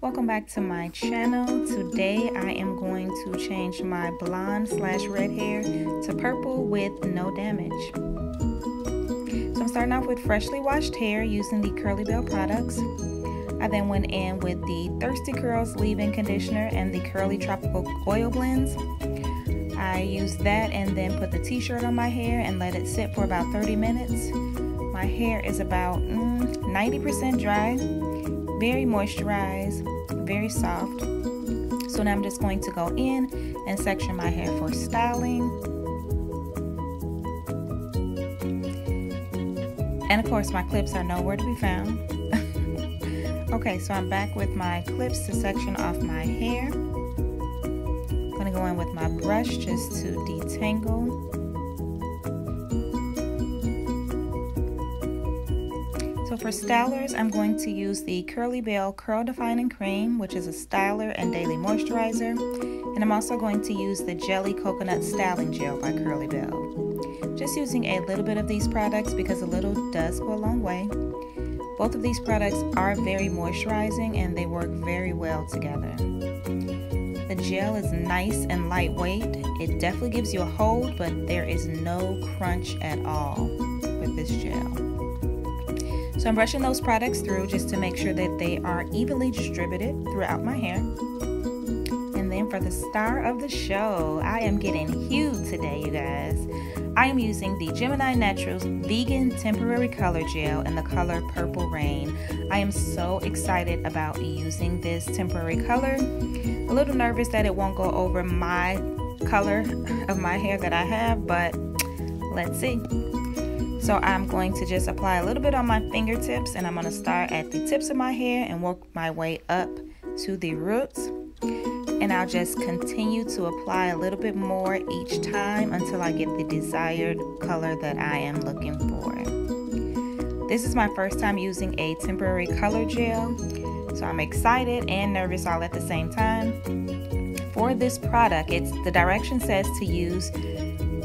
Welcome back to my channel. Today I am going to change my blonde/red hair to purple with no damage. So I'm starting off with freshly washed hair using the KurleeBelle products. I then went in with the Thirsty Curls leave-in conditioner and the Kurlee tropical oil blends. I used that and then put the t-shirt on my hair and let it sit for about 30 minutes. My hair is about 90% dry, very moisturized, very soft. So now I'm just going to go in and section my hair for styling. And of course my clips are nowhere to be found. Okay, so I'm back with my clips to section off my hair. I'm gonna go in with my brush just to detangle. So for stylers, I'm going to use the KurleeBelle Curl Defining Cream, which is a styler and daily moisturizer. And I'm also going to use the Jelle Coconut Styling Gel by KurleeBelle. Just using a little bit of these products because a little does go a long way. Both of these products are very moisturizing and they work very well together. The gel is nice and lightweight. It definitely gives you a hold, but there is no crunch at all with this gel. So I'm brushing those products through just to make sure that they are evenly distributed throughout my hair. And then for the star of the show, I am getting Hued today, you guys. I am using the GeminiNaturals Vegan Temporary Color Gel in the color Purple Rain. I am so excited about using this temporary color. A little nervous that it won't go over my color of my hair that I have, but let's see. So I'm going to just apply a little bit on my fingertips, and I'm going to start at the tips of my hair and work my way up to the roots. And I'll just continue to apply a little bit more each time until I get the desired color that I am looking for. This is my first time using a temporary color gel, so I'm excited and nervous all at the same time. For this product, the direction says to use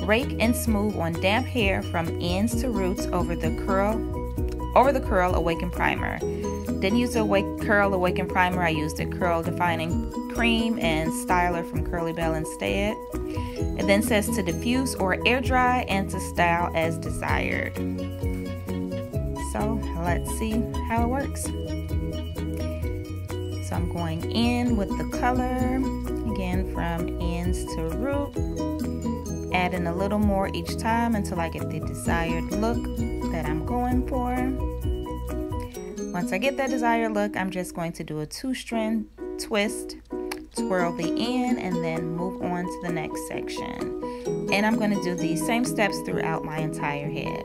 rake and smooth on damp hair from ends to roots over the Kurl Awaken Primer. Didn't use the Kurl Awaken Primer. I used the Kurl Defining Cream and Styler from KurleeBelle instead. It then says to diffuse or air dry and to style as desired. So let's see how it works. So I'm going in with the color again from ends to root. Adding a little more each time until I get the desired look that I'm going for. Once I get that desired look, I'm just going to do a 2-strand twist, twirl the end, and then move on to the next section. And I'm going to do these same steps throughout my entire head.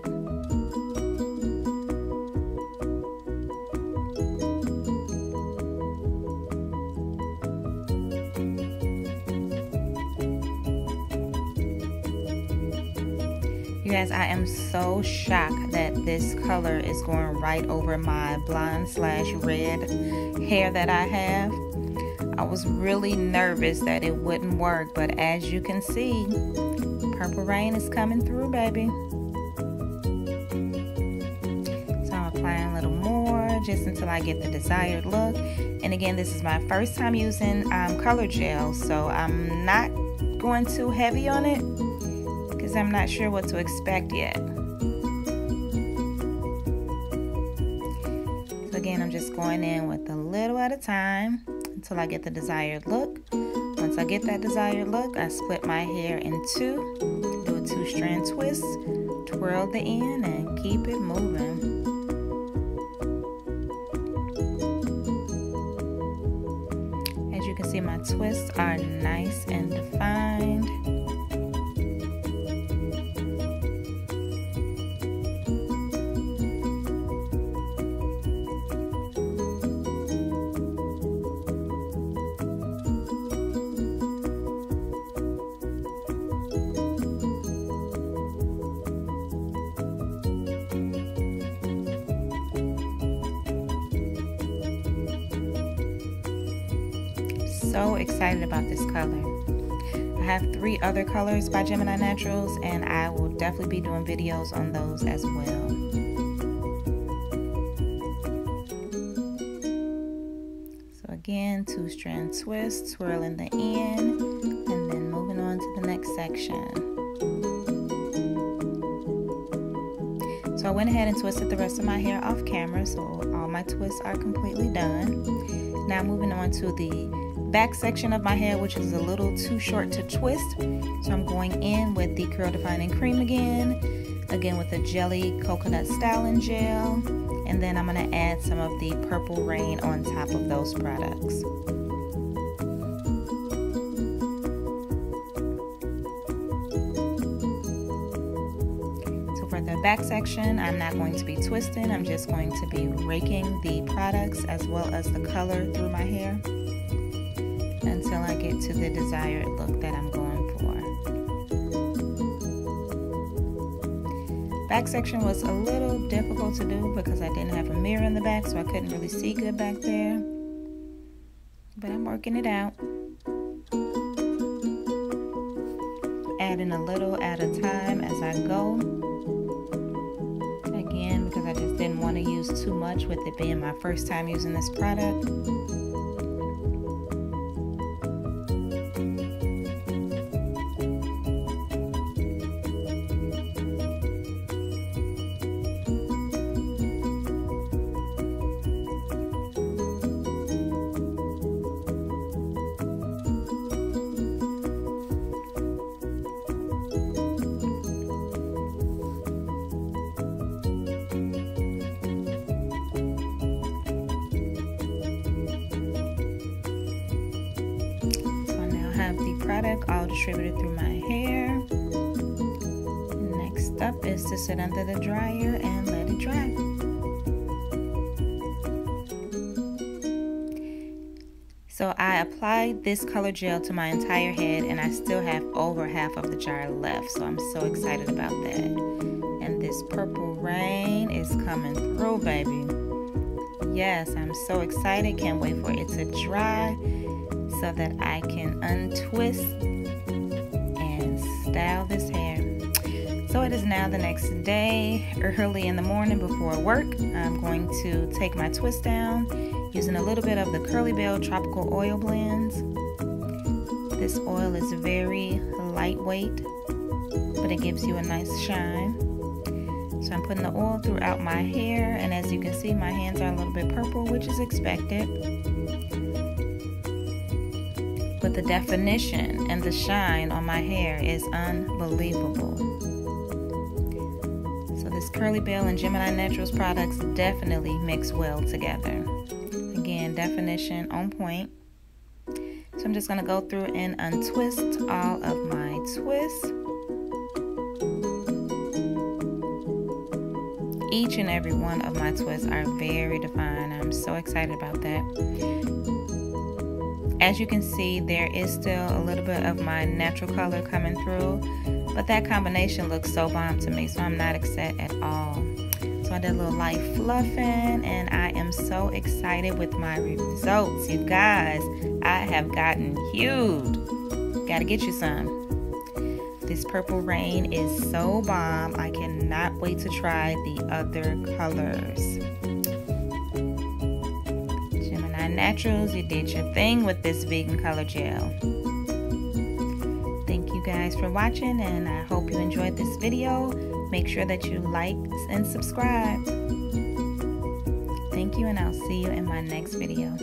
You guys, I am so shocked that this color is going right over my blonde/red hair that I have. I was really nervous that it wouldn't work, but as you can see, Purple Rain is coming through, baby. So I'm applying a little more just until I get the desired look. And again, this is my first time using color gel, so I'm not going too heavy on it, I'm not sure what to expect yet. So again, I'm just going in with a little at a time until I get the desired look. Once I get that desired look, I split my hair in two, do a 2-strand twist, twirl the end, and keep it moving. As you can see, my twists are nice and defined. So excited about this color. I have 3 other colors by GeminiNaturals, and I will definitely be doing videos on those as well. again, 2-strand twist, swirl in the end, and then moving on to the next section. So I went ahead and twisted the rest of my hair off camera, so all my twists are completely done. Now moving on to the back section of my hair, which is a little too short to twist. So I'm going in with the Curl Defining Cream again with the Jelle Coconut Styling Gel, and then I'm going to add some of the Purple Rain on top of those products. So for the back section, I'm not going to be twisting, I'm just going to be raking the products as well as the color through my hair until I get to the desired look that I'm going for. Back section was a little difficult to do because I didn't have a mirror in the back, so I couldn't really see good back there. But I'm working it out. Adding a little at a time as I go. Again, because I just didn't want to use too much with it being my first time using this product. Have the product all distributed through my hair. Next up is to sit under the dryer and let it dry. So I applied this color gel to my entire head and I still have over half of the jar left, so I'm so excited about that. And this Purple Rain is coming through, baby. Yes, I'm so excited, can't wait for it to dry so that I can untwist and style this hair. So it is now the next day, early in the morning before work. I'm going to take my twist down using a little bit of the KurleeBelle Tropical Oil Blends. This oil is very lightweight, but it gives you a nice shine. So I'm putting the oil throughout my hair, and as you can see, my hands are a little bit purple, which is expected. But the definition and the shine on my hair is unbelievable. So this KurleeBelle and GeminiNaturals products definitely mix well together. Again, definition on point. So I'm just going to go through and untwist all of my twists. Each and every one of my twists are very defined. I'm so excited about that. As you can see, there is still a little bit of my natural color coming through, but that combination looks so bomb to me, so I'm not upset at all. So I did a little light fluffing, and I am so excited with my results. You guys, I have gotten hued. Gotta get you some. This Purple Rain is so bomb. I cannot wait to try the other colors. GeminiNaturals, you did your thing with this vegan color gel. Thank you guys for watching, and I hope you enjoyed this video. Make sure that you like and subscribe. Thank you, and I'll see you in my next video.